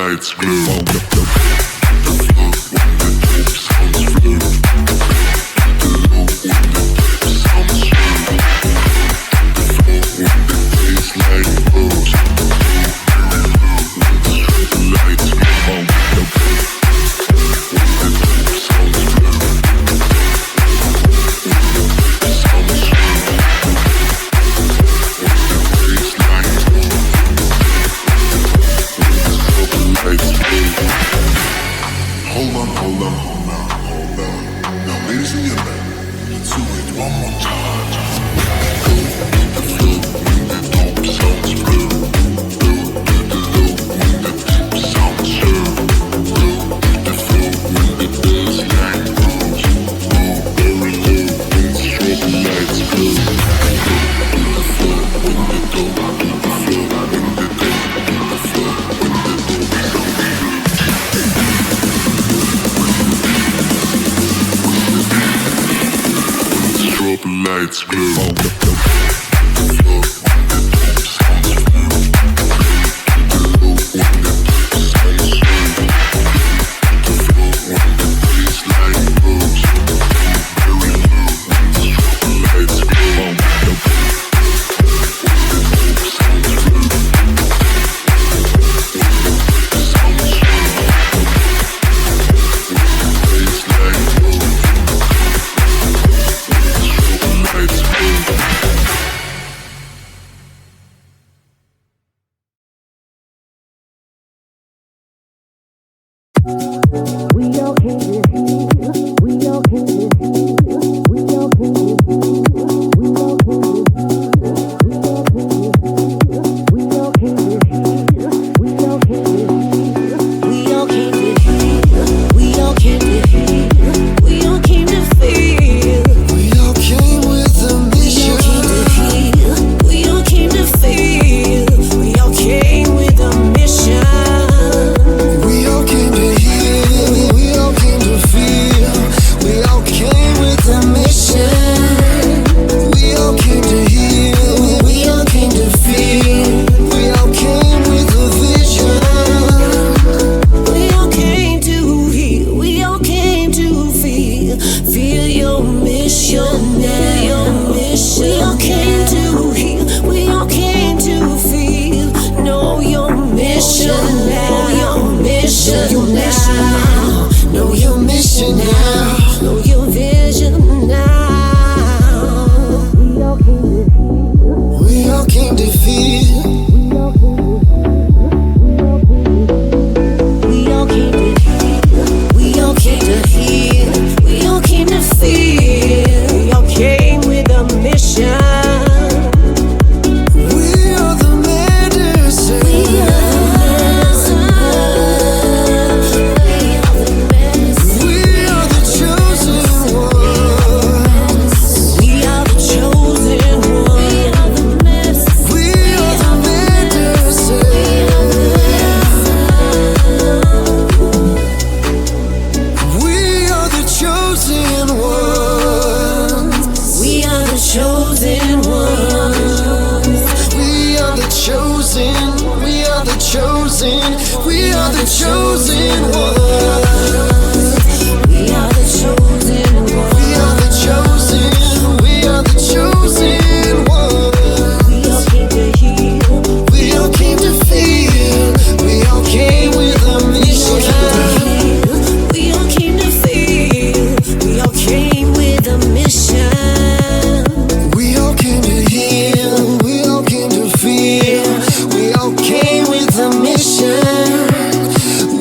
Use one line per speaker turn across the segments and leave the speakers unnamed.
lights glow. Lights glow.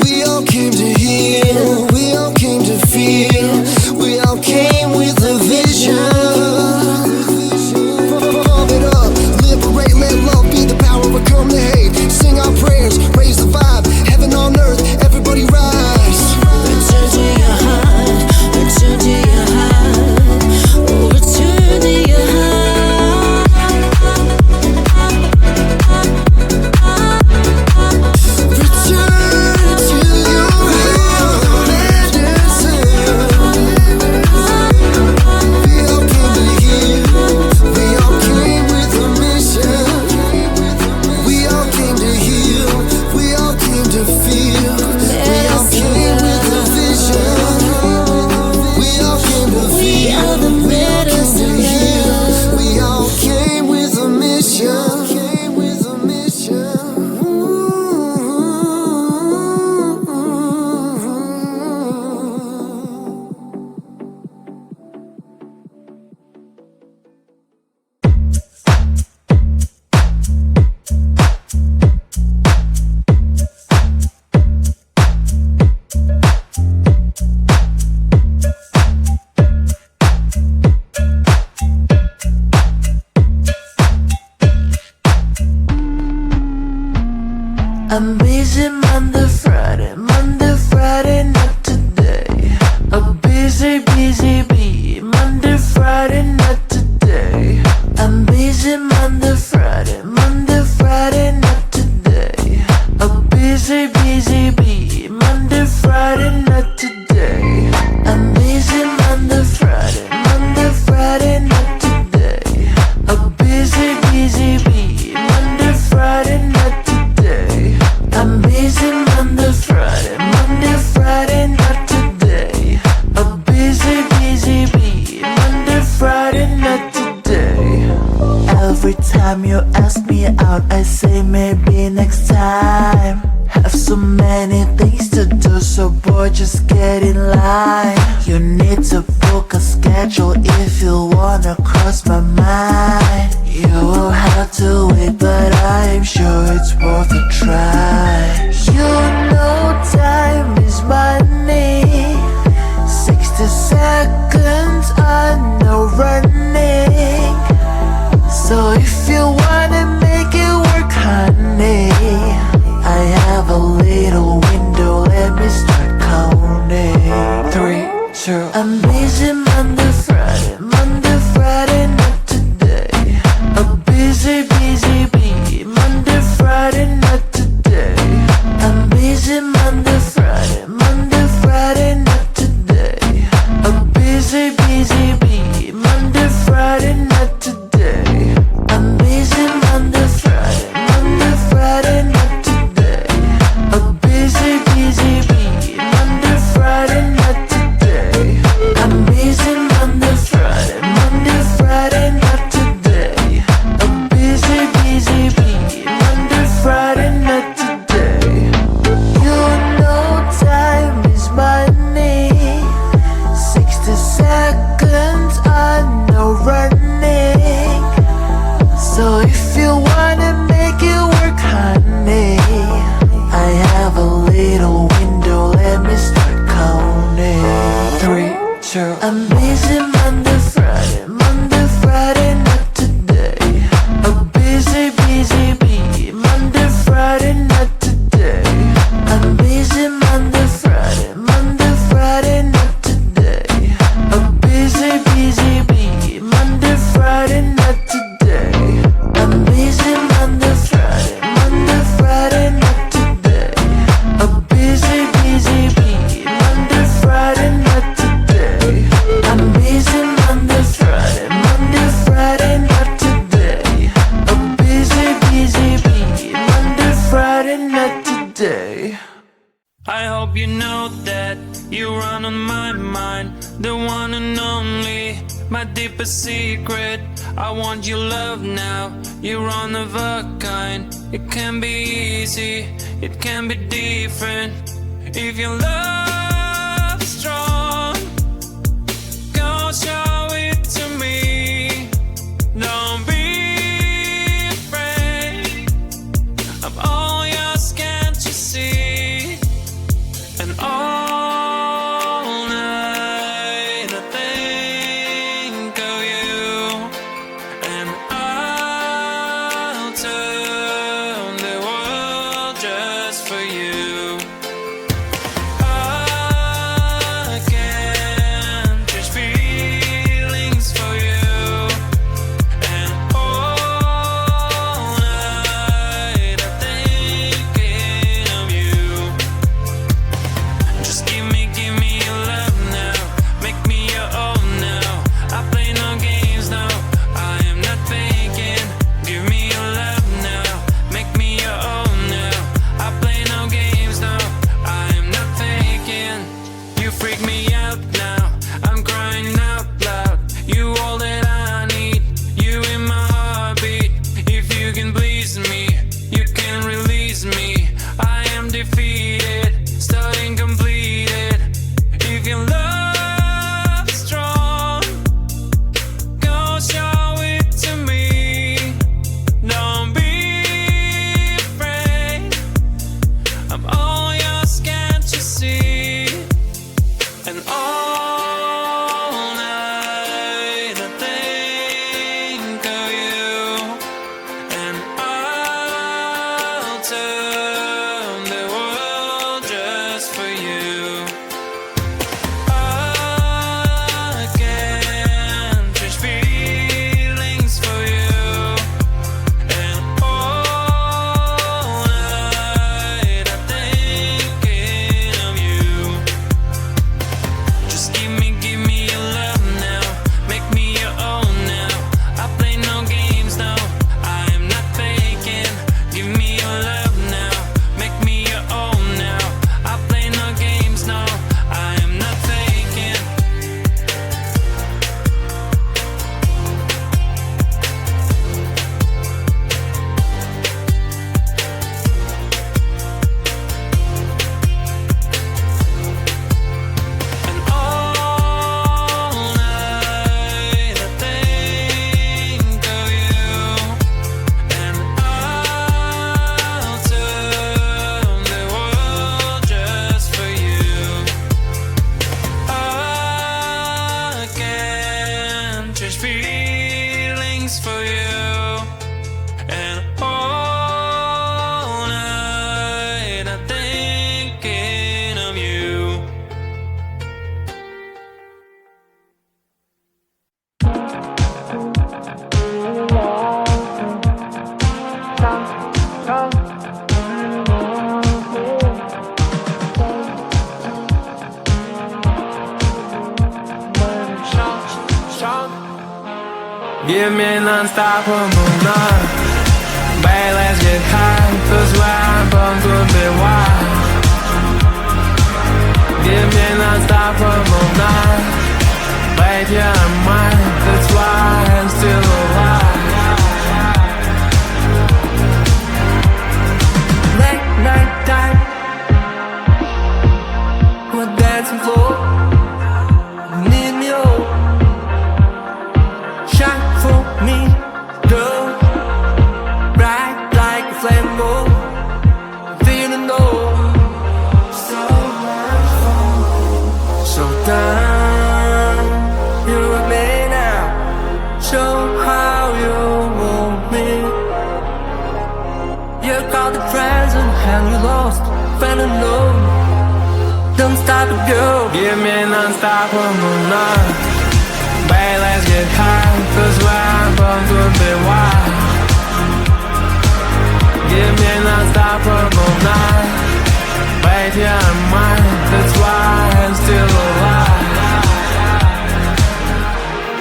We all came to Every time you ask me out, I say maybe next time. Have so many things to do, so boy, just get in line. You need to book a schedule if you wanna cross my mind. You will have to wait, but I'm sure it's worth a try. You know time is money. 60 seconds on no running. So if you wanna make it work, honey, I have a little window, let me start counting. 3, 2, I'm busy Monday, Friday, not today. A busy bee, Monday, Friday, not today. I'm busy Monday, Friday, not today. A busy bee, Monday, Friday, not today. I'm busy Monday, Friday, not today. A busy bee, Monday, Friday, not today. I'm busy Monday, Friday, not today. A busy bee, Monday, Friday, not today. You know time is money. 60 seconds on no running. So if you wanna make it work, honey, I have a little window, let me start counting. 3, 2, I'm busy Monday, Friday, not today. A busy bee, Monday, Friday, not today. I'm busy Monday, Friday, not today. A busy bee, Monday, Friday, not today. I'm busy Monday, Friday, not today. A busy bee, Monday, Friday, not today. I'm busy Monday, Friday, not today. A busy bee, Monday, Friday, not today.
I hope you know that you run on my mind, the one and only, my deepest secret. I want your love now, you're one of a kind. It can be easy, it can be different. If your love is strong, go show it to me. Don't be afraid, I'm all yours, can't you see? And all night I think of you, and I'll turn the world just for you.
Give me non-stoppable night. Babe, let's get high, 'cause we're born to be wild. Give me non-stoppable night. Babe, you're mine, that's why I'm still alive. Late night time, we're dancing floor. Need me all, shine for me, girl. Bright like a flame, oh, feeling low. So much fun, so down. You and me now, show how you want me. You got the present and you lost, fell in love. Don't stop it, girl. Give me non-stoppable night. Babe, let's get high, 'cause we're born to be wild. Give me non-stoppable night. Babe, you're mine, that's why I'm still alive.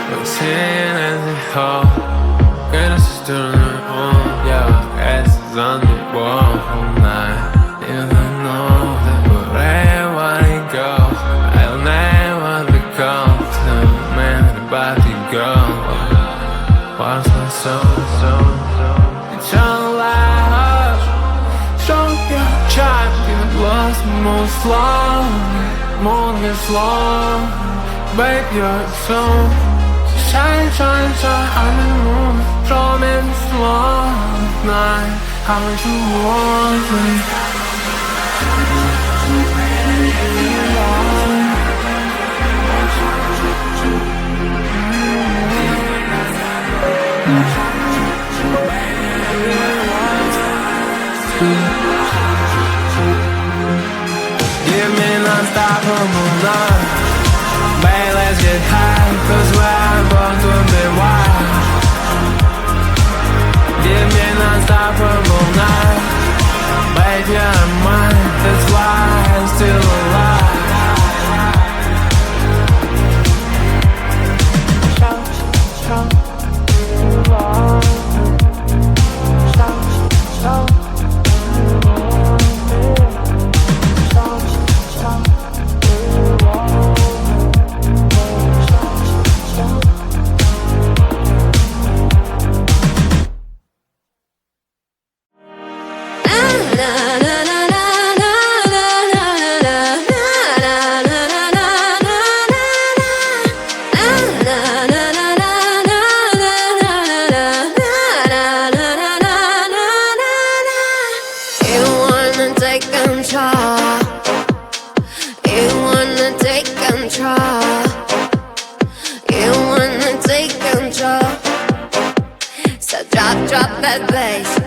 We're sitting in the hall, greatest sister in the hall. Yeah, ass is on the wall all night. You don't know that wherever you go, I'll never become the man about to go. What's my soul? It's all life. Show your child, you lost most long, more than long. Babe, you're so shine, shine, shine on the moon. Draw me slow night. How you want me? Give me non-stoppable night. Babe, let's get high, 'cause we're born to be wild. Give me non-stoppable night. Babe, you're mine, that's why I'm still alive.
Drop that bass.